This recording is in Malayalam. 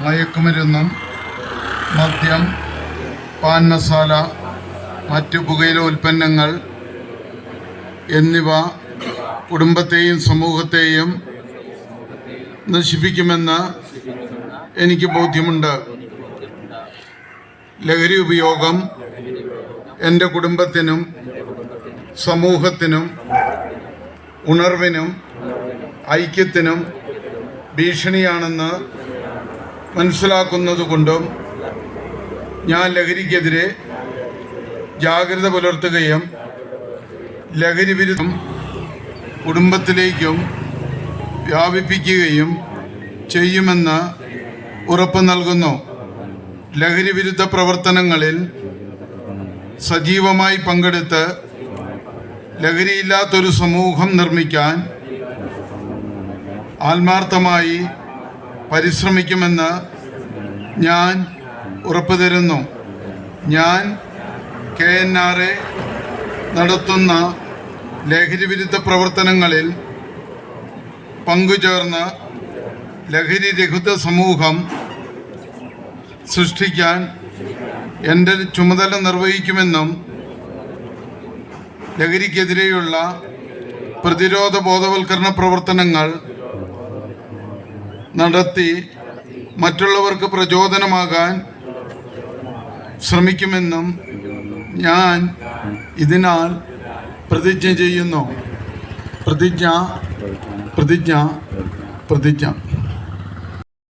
മയക്കുമരുന്നും മദ്യം, പാൻ മസാല, മറ്റു പുകയില ഉൽപ്പന്നങ്ങൾ എന്നിവ കുടുംബത്തെയും സമൂഹത്തെയും നശിപ്പിക്കുമെന്ന് എനിക്ക് ബോധ്യമുണ്ട്. ലഹരി ഉപയോഗം എൻ്റെ കുടുംബത്തിനും സമൂഹത്തിനും ഉണർവിനും ഐക്യത്തിനും ഭീഷണിയാണെന്ന് മനസ്സിലാക്കുന്നതുകൊണ്ടും ഞാൻ ലഹരിക്കെതിരെ ജാഗ്രത പുലർത്തുകയും ലഹരി വിരുദ്ധം കുടുംബത്തിലേക്കും വ്യാപിപ്പിക്കുകയും ചെയ്യുമെന്ന് ഉറപ്പ് നൽകുന്നു. ലഹരി വിരുദ്ധ പ്രവർത്തനങ്ങളിൽ സജീവമായി പങ്കെടുത്ത് ലഹരിയില്ലാത്തൊരു സമൂഹം നിർമ്മിക്കാൻ ആത്മാർത്ഥമായി പരിശ്രമിക്കുമെന്ന് ഞാൻ ഉറപ്പു തരുന്നു. ഞാൻ KNRA നടത്തുന്ന ലഹരി വിരുദ്ധ പ്രവർത്തനങ്ങളിൽ പങ്കുചേർന്ന് ലഹരി രഹിത സമൂഹം സൃഷ്ടിക്കാൻ എൻ്റെ ചുമതല നിർവഹിക്കുമെന്നും ലഹരിക്കെതിരെയുള്ള പ്രതിരോധ ബോധവൽക്കരണ പ്രവർത്തനങ്ങൾ നടത്തി മറ്റുള്ളവർക്ക് പ്രചോദനമാകാൻ ശ്രമിക്കുമെന്നും ഞാൻ ഇതിനാൽ പ്രതിജ്ഞ ചെയ്യുന്നു. പ്രതിജ്ഞ.